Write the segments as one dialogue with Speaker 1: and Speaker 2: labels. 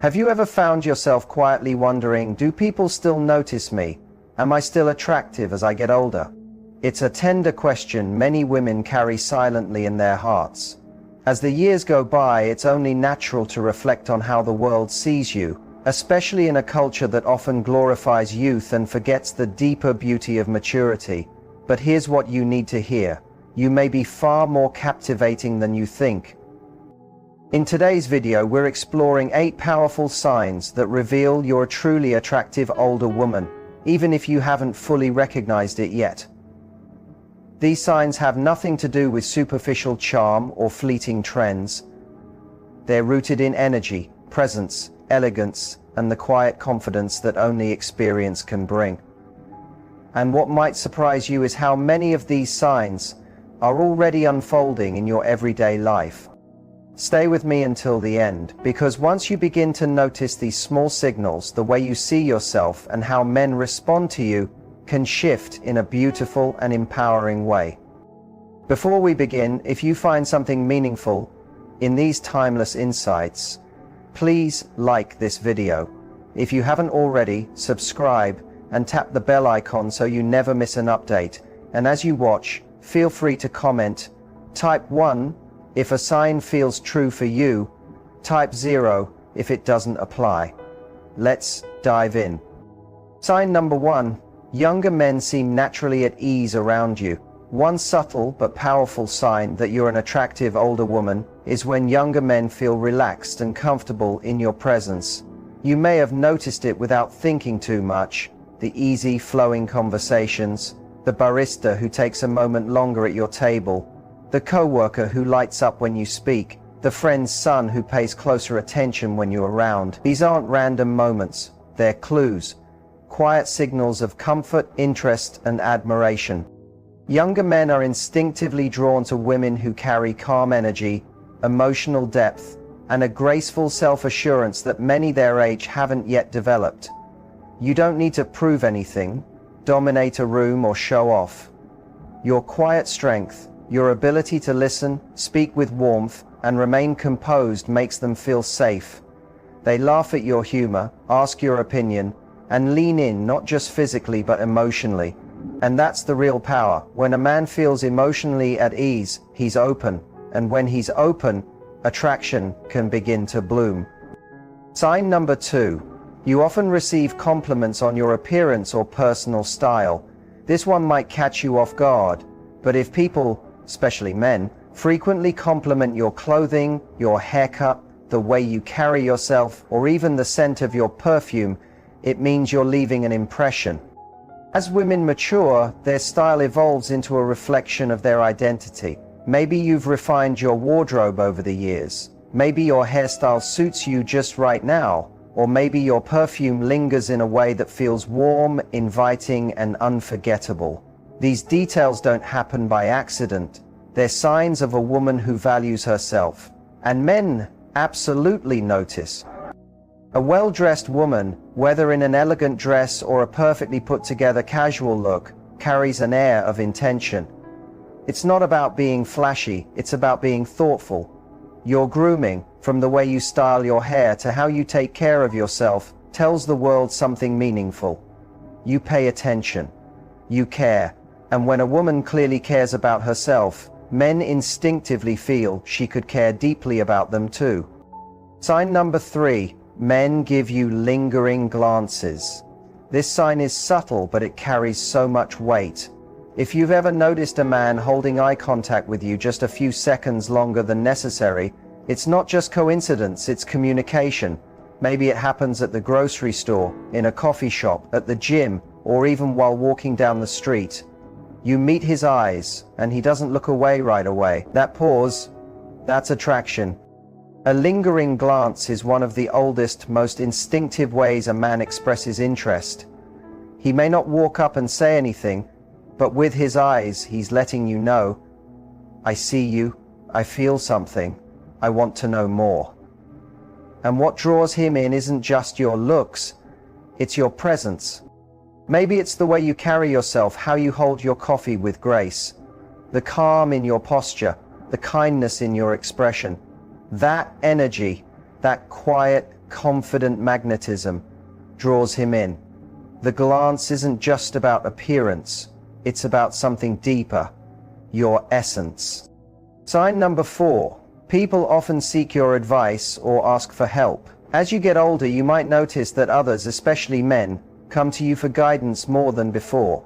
Speaker 1: Have you ever found yourself quietly wondering, do people still notice me? Am I still attractive as I get older? It's a tender question many women carry silently in their hearts. As the years go by, it's only natural to reflect on how the world sees you, especially in a culture that often glorifies youth and forgets the deeper beauty of maturity. But here's what you need to hear. You may be far more captivating than you think. In today's video, we're exploring 8 powerful signs that reveal you're a truly attractive older woman, even if you haven't fully recognized it yet. These signs have nothing to do with superficial charm or fleeting trends. They're rooted in energy, presence, elegance, and the quiet confidence that only experience can bring. And what might surprise you is how many of these signs are already unfolding in your everyday life. Stay with me until the end, because once you begin to notice these small signals, the way you see yourself and how men respond to you can shift in a beautiful and empowering way. Before we begin, if you find something meaningful in these timeless insights, please like this video. If you haven't already, subscribe and tap the bell icon so you never miss an update. And as you watch, feel free to comment. Type 1 if a sign feels true for you. Type 0 if it doesn't apply. Let's dive in. Sign number 1. Younger men seem naturally at ease around you. One subtle but powerful sign that you're an attractive older woman is when younger men feel relaxed and comfortable in your presence. You may have noticed it without thinking too much. The easy, flowing conversations, the barista who takes a moment longer at your table, the co-worker who lights up when you speak, the friend's son who pays closer attention when you're around. These aren't random moments, they're clues, quiet signals of comfort, interest, and admiration. Younger men are instinctively drawn to women who carry calm energy, emotional depth, and a graceful self-assurance that many their age haven't yet developed. You don't need to prove anything, dominate a room, or show off. Your quiet strength, your ability to listen, speak with warmth, and remain composed makes them feel safe. They laugh at your humor, ask your opinion, and lean in not just physically but emotionally. And that's the real power. When a man feels emotionally at ease, he's open. And when he's open, attraction can begin to bloom. Sign number 2. You often receive compliments on your appearance or personal style. This one might catch you off guard, but if people, especially men, frequently compliment your clothing, your haircut, the way you carry yourself, or even the scent of your perfume, it means you're leaving an impression. As women mature, their style evolves into a reflection of their identity. Maybe you've refined your wardrobe over the years. Maybe your hairstyle suits you just right now. Or maybe your perfume lingers in a way that feels warm, inviting, and unforgettable. These details don't happen by accident. They're signs of a woman who values herself. And men absolutely notice. A well-dressed woman, whether in an elegant dress or a perfectly put-together casual look, carries an air of intention. It's not about being flashy, it's about being thoughtful. Your grooming, from the way you style your hair to how you take care of yourself, tells the world something meaningful. You pay attention. You care. And when a woman clearly cares about herself, men instinctively feel she could care deeply about them too. Sign number 3. Men give you lingering glances. This sign is subtle, but it carries so much weight. If you've ever noticed a man holding eye contact with you just a few seconds longer than necessary, it's not just coincidence, it's communication. Maybe it happens at the grocery store, in a coffee shop, at the gym, or even while walking down the street. You meet his eyes, and he doesn't look away right away. That pause, that's attraction. A lingering glance is one of the oldest, most instinctive ways a man expresses interest. He may not walk up and say anything, but with his eyes, he's letting you know, I see you, I feel something, I want to know more. And what draws him in isn't just your looks, it's your presence. Maybe it's the way you carry yourself, how you hold your coffee with grace, the calm in your posture, the kindness in your expression. That energy, that quiet, confident magnetism draws him in. The glance isn't just about appearance, it's about something deeper, your essence. Sign number 4. People often seek your advice or ask for help. As you get older, you might notice that others, especially men, come to you for guidance more than before.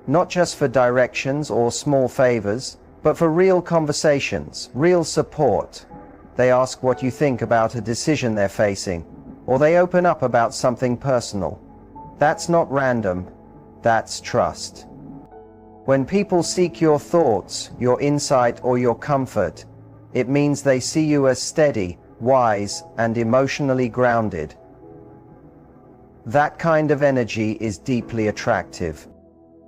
Speaker 1: Not just for directions or small favors, but for real conversations, real support. They ask what you think about a decision they're facing, or they open up about something personal. That's not random, that's trust. When people seek your thoughts, your insight, or your comfort, it means they see you as steady, wise, and emotionally grounded. That kind of energy is deeply attractive.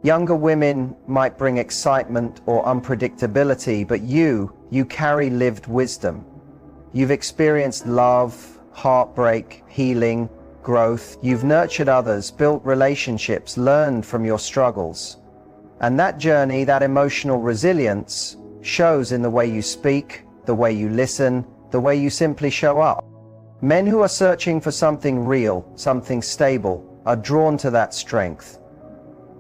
Speaker 1: Younger women might bring excitement or unpredictability, but you carry lived wisdom. You've experienced love, heartbreak, healing, growth. You've nurtured others, built relationships, learned from your struggles. And that journey, that emotional resilience, shows in the way you speak, the way you listen, the way you simply show up. Men who are searching for something real, something stable, are drawn to that strength.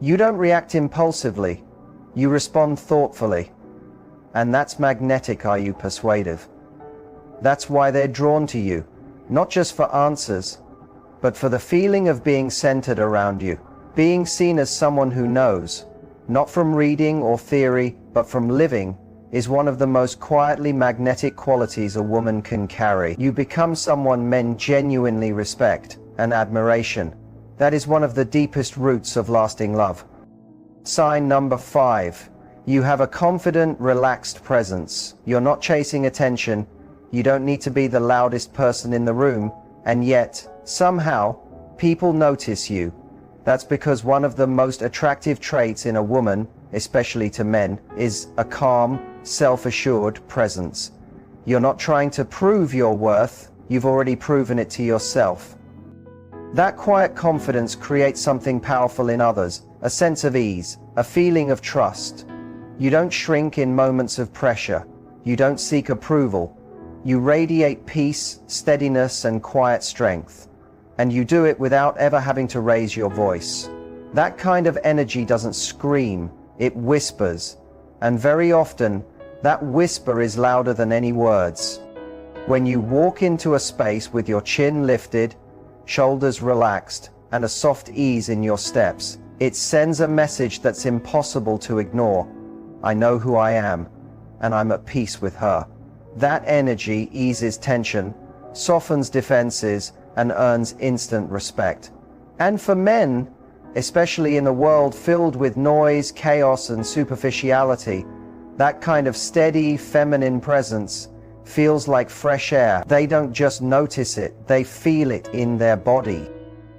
Speaker 1: You don't react impulsively, you respond thoughtfully. And that's magnetic, are you persuasive? That's why they're drawn to you, not just for answers, but for the feeling of being centered around you, being seen as someone who knows, not from reading or theory, but from living, is one of the most quietly magnetic qualities a woman can carry. You become someone men genuinely respect and admiration. That is one of the deepest roots of lasting love. Sign number 5. You have a confident, relaxed presence. You're not chasing attention. You don't need to be the loudest person in the room, and yet, somehow, people notice you. That's because one of the most attractive traits in a woman, especially to men, is a calm, self-assured presence. You're not trying to prove your worth, you've already proven it to yourself. That quiet confidence creates something powerful in others, a sense of ease, a feeling of trust. You don't shrink in moments of pressure. You don't seek approval. You radiate peace, steadiness, and quiet strength. And you do it without ever having to raise your voice. That kind of energy doesn't scream, it whispers. And very often, that whisper is louder than any words. When you walk into a space with your chin lifted, shoulders relaxed, and a soft ease in your steps, it sends a message that's impossible to ignore. I know who I am, and I'm at peace with her. That energy eases tension, softens defenses, and earns instant respect. And for men, especially in a world filled with noise, chaos, and superficiality, that kind of steady, feminine presence feels like fresh air. They don't just notice it, they feel it in their body.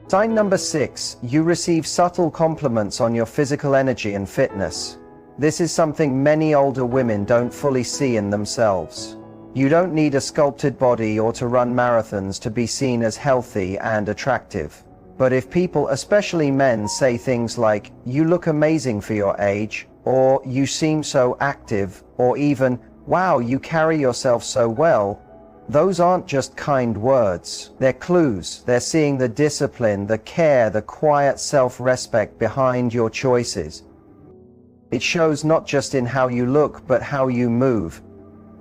Speaker 1: Sign number 6, you receive subtle compliments on your physical energy and fitness. This is something many older women don't fully see in themselves. You don't need a sculpted body or to run marathons to be seen as healthy and attractive. But if people, especially men, say things like, "You look amazing for your age," or "You seem so active," or even, "Wow, you carry yourself so well," those aren't just kind words. They're clues. They're seeing the discipline, the care, the quiet self-respect behind your choices. It shows not just in how you look, but how you move.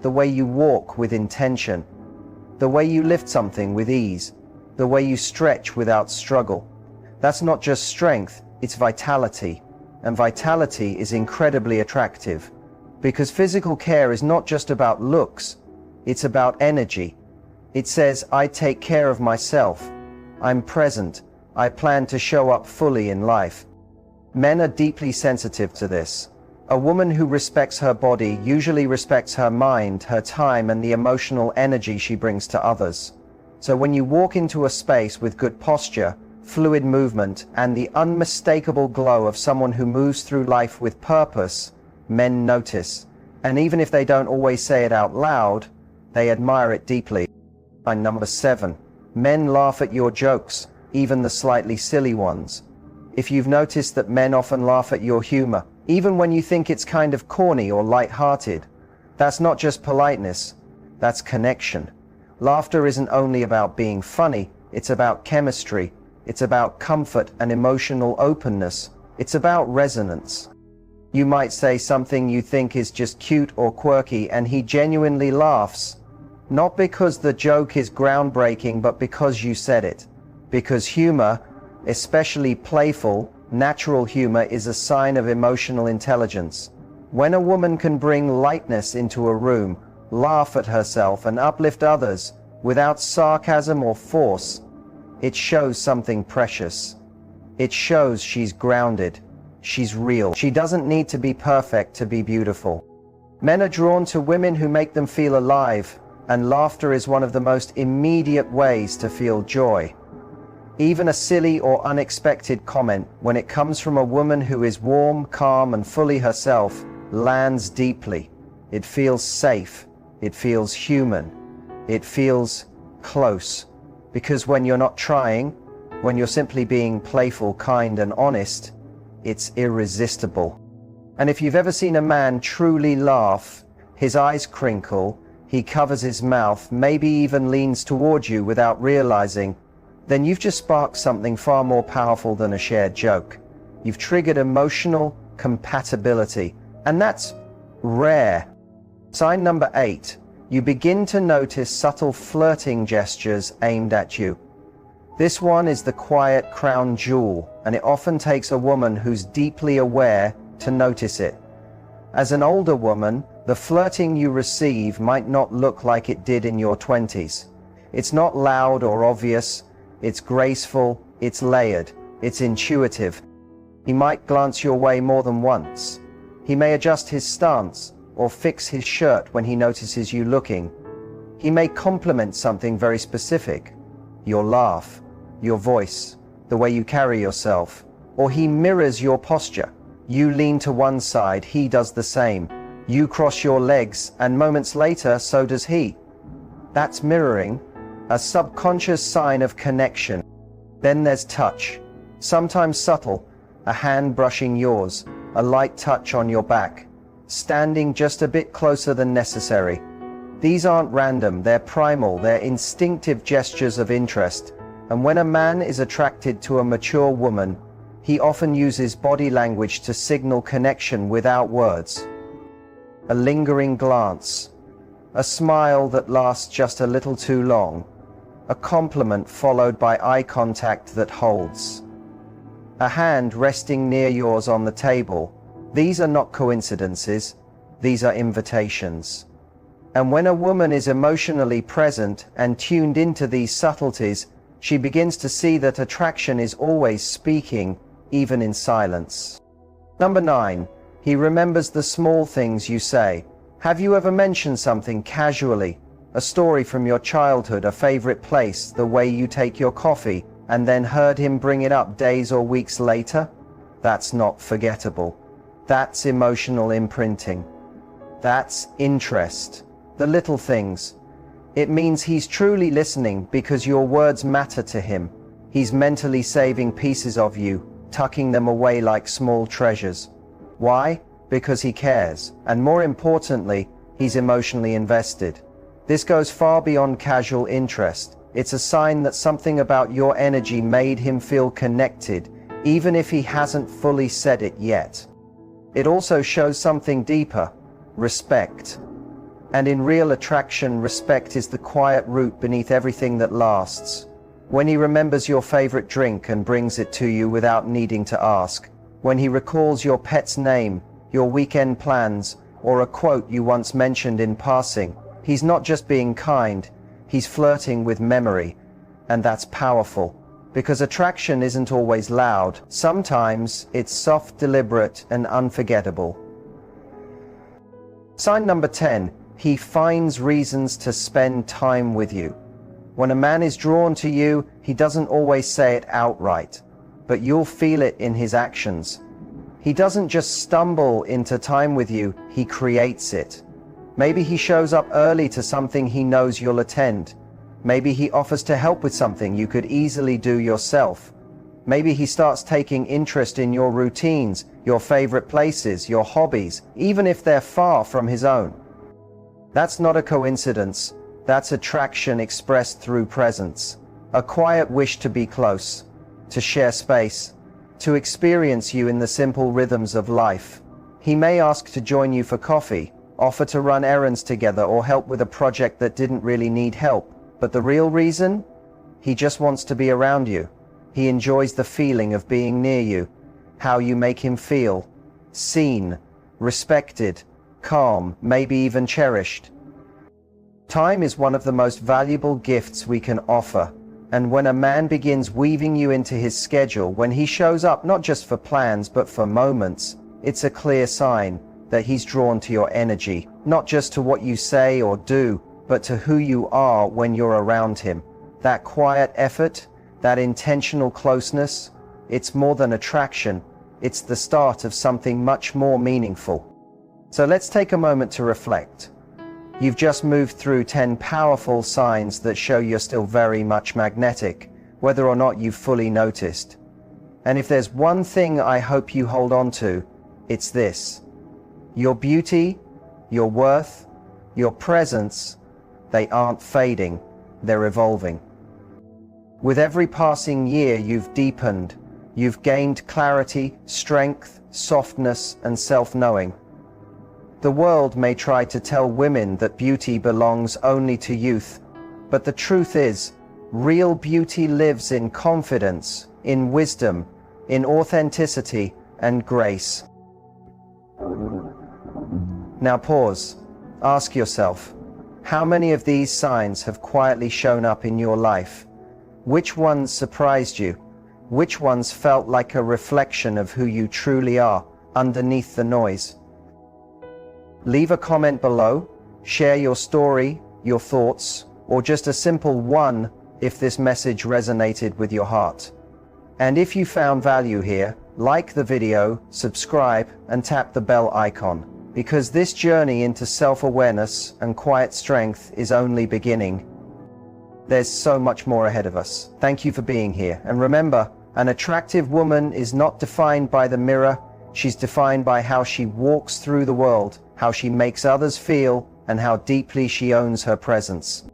Speaker 1: The way you walk with intention. The way you lift something with ease. The way you stretch without struggle. That's not just strength, it's vitality. And vitality is incredibly attractive. Because physical care is not just about looks, it's about energy. It says, I take care of myself. I'm present. I plan to show up fully in life. Men are deeply sensitive to this. A woman who respects her body usually respects her mind, her time, and the emotional energy she brings to others. So when you walk into a space with good posture, fluid movement, and the unmistakable glow of someone who moves through life with purpose, men notice. And even if they don't always say it out loud, they admire it deeply. And number 7, men laugh at your jokes, even the slightly silly ones. If you've noticed that men often laugh at your humor, even when you think it's kind of corny or light-hearted, that's not just politeness, that's connection. Laughter isn't only about being funny, it's about chemistry, it's about comfort and emotional openness, it's about resonance. You might say something you think is just cute or quirky and he genuinely laughs. Not because the joke is groundbreaking, but because you said it. Because humor, especially playful, natural humor, is a sign of emotional intelligence. When a woman can bring lightness into a room, laugh at herself and uplift others without sarcasm or force, it shows something precious. It shows she's grounded. She's real. She doesn't need to be perfect to be beautiful. Men are drawn to women who make them feel alive, and laughter is one of the most immediate ways to feel joy. Even a silly or unexpected comment, when it comes from a woman who is warm, calm, and fully herself, lands deeply. It feels safe. It feels human. It feels close. Because when you're not trying, when you're simply being playful, kind, and honest, it's irresistible. And if you've ever seen a man truly laugh, his eyes crinkle, he covers his mouth, maybe even leans toward you without realizing, then you've just sparked something far more powerful than a shared joke. You've triggered emotional compatibility, and that's rare. Sign number 8. You begin to notice subtle flirting gestures aimed at you. This one is the quiet crown jewel, and it often takes a woman who's deeply aware to notice it. As an older woman, the flirting you receive might not look like it did in your 20s. It's not loud or obvious, it's graceful, it's layered, it's intuitive. He might glance your way more than once. He may adjust his stance or fix his shirt when he notices you looking. He may compliment something very specific, your laugh, your voice, the way you carry yourself, or he mirrors your posture. You lean to one side, he does the same. You cross your legs, and moments later, so does he. That's mirroring, a subconscious sign of connection. Then there's touch, sometimes subtle, a hand brushing yours, a light touch on your back, standing just a bit closer than necessary. These aren't random, they're primal, they're instinctive gestures of interest. And when a man is attracted to a mature woman, he often uses body language to signal connection without words. A lingering glance, a smile that lasts just a little too long, a compliment followed by eye contact that holds. A hand resting near yours on the table. These are not coincidences, these are invitations. And when a woman is emotionally present and tuned into these subtleties, she begins to see that attraction is always speaking, even in silence. Number 9. He remembers the small things you say. Have you ever mentioned something casually? A story from your childhood, a favorite place, the way you take your coffee, and then heard him bring it up days or weeks later? That's not forgettable. That's emotional imprinting. That's interest. The little things. It means he's truly listening because your words matter to him. He's mentally saving pieces of you, tucking them away like small treasures. Why? Because he cares, and more importantly, he's emotionally invested. This goes far beyond casual interest. It's a sign that something about your energy made him feel connected, even if he hasn't fully said it yet. It also shows something deeper, respect. And in real attraction, respect is the quiet root beneath everything that lasts. When he remembers your favorite drink and brings it to you without needing to ask. When he recalls your pet's name, your weekend plans, or a quote you once mentioned in passing. He's not just being kind, he's flirting with memory. And that's powerful. Because attraction isn't always loud. Sometimes it's soft, deliberate, and unforgettable. Sign number 10. He finds reasons to spend time with you. When a man is drawn to you, he doesn't always say it outright, but you'll feel it in his actions. He doesn't just stumble into time with you, he creates it. Maybe he shows up early to something he knows you'll attend. Maybe he offers to help with something you could easily do yourself. Maybe he starts taking interest in your routines, your favorite places, your hobbies, even if they're far from his own. That's not a coincidence. That's attraction expressed through presence. A quiet wish to be close, to share space, to experience you in the simple rhythms of life. He may ask to join you for coffee, offer to run errands together, or help with a project that didn't really need help. But the real reason? He just wants to be around you. He enjoys the feeling of being near you, how you make him feel, seen, respected, calm, maybe even cherished. Time is one of the most valuable gifts we can offer, and when a man begins weaving you into his schedule, when he shows up not just for plans but for moments, it's a clear sign that he's drawn to your energy, not just to what you say or do, but to who you are when you're around him. That quiet effort, that intentional closeness, it's more than attraction, it's the start of something much more meaningful. So let's take a moment to reflect. You've just moved through 10 powerful signs that show you're still very much magnetic, whether or not you've fully noticed. And if there's one thing I hope you hold on to, it's this. Your beauty, your worth, your presence, they aren't fading, they're evolving. With every passing year you've deepened, you've gained clarity, strength, softness, and self-knowing. The world may try to tell women that beauty belongs only to youth, but the truth is, real beauty lives in confidence, in wisdom, in authenticity and grace. Now pause. Ask yourself, how many of these signs have quietly shown up in your life? Which ones surprised you? Which ones felt like a reflection of who you truly are underneath the noise? Leave a comment below, share your story, your thoughts, or just a simple one if this message resonated with your heart. And if you found value here, like the video, subscribe, and tap the bell icon, because this journey into self-awareness and quiet strength is only beginning. There's so much more ahead of us. Thank you for being here. And remember, an attractive woman is not defined by the mirror, she's defined by how she walks through the world, how she makes others feel, and how deeply she owns her presence.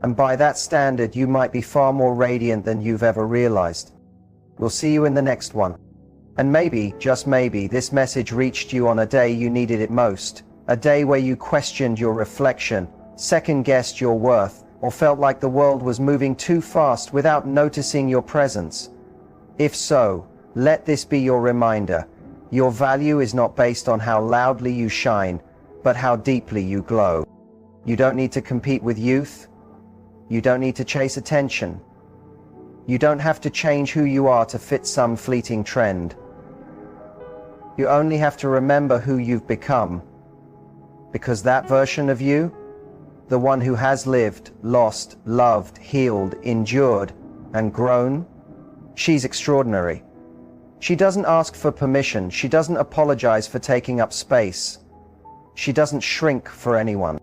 Speaker 1: And by that standard, you might be far more radiant than you've ever realized. We'll see you in the next one. And maybe, just maybe, this message reached you on a day you needed it most. A day where you questioned your reflection, second-guessed your worth, or felt like the world was moving too fast without noticing your presence. If so, let this be your reminder. Your value is not based on how loudly you shine, but how deeply you glow. You don't need to compete with youth. You don't need to chase attention. You don't have to change who you are to fit some fleeting trend. You only have to remember who you've become. Because that version of you, the one who has lived, lost, loved, healed, endured, and grown, she's extraordinary. She doesn't ask for permission. She doesn't apologize for taking up space. She doesn't shrink for anyone.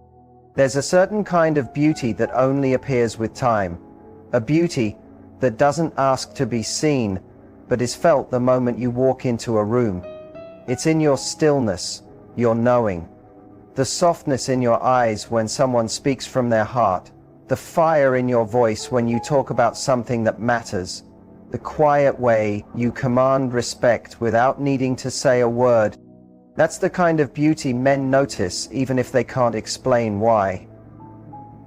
Speaker 1: There's a certain kind of beauty that only appears with time. A beauty that doesn't ask to be seen, but is felt the moment you walk into a room. It's in your stillness, your knowing, the softness in your eyes when someone speaks from their heart, the fire in your voice when you talk about something that matters, the quiet way you command respect without needing to say a word. That's the kind of beauty men notice even if they can't explain why.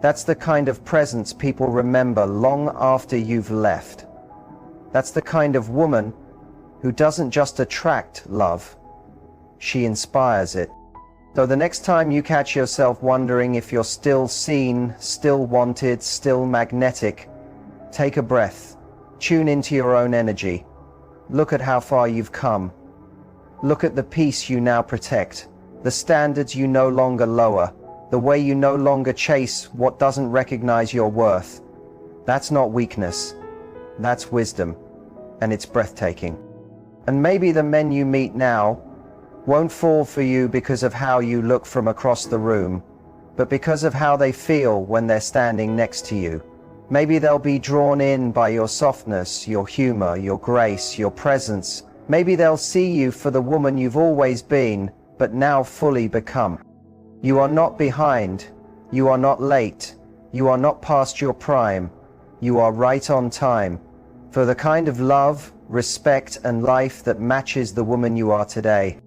Speaker 1: That's the kind of presence people remember long after you've left. That's the kind of woman who doesn't just attract love, she inspires it. So the next time you catch yourself wondering if you're still seen, still wanted, still magnetic, take a breath. Tune into your own energy. Look at how far you've come. Look at the peace you now protect, the standards you no longer lower, the way you no longer chase what doesn't recognize your worth. That's not weakness. That's wisdom. And it's breathtaking. And maybe the men you meet now won't fall for you because of how you look from across the room, but because of how they feel when they're standing next to you. Maybe they'll be drawn in by your softness, your humor, your grace, your presence. Maybe they'll see you for the woman you've always been, but now fully become. You are not behind. You are not late. You are not past your prime. You are right on time for the kind of love, respect, and life that matches the woman you are today.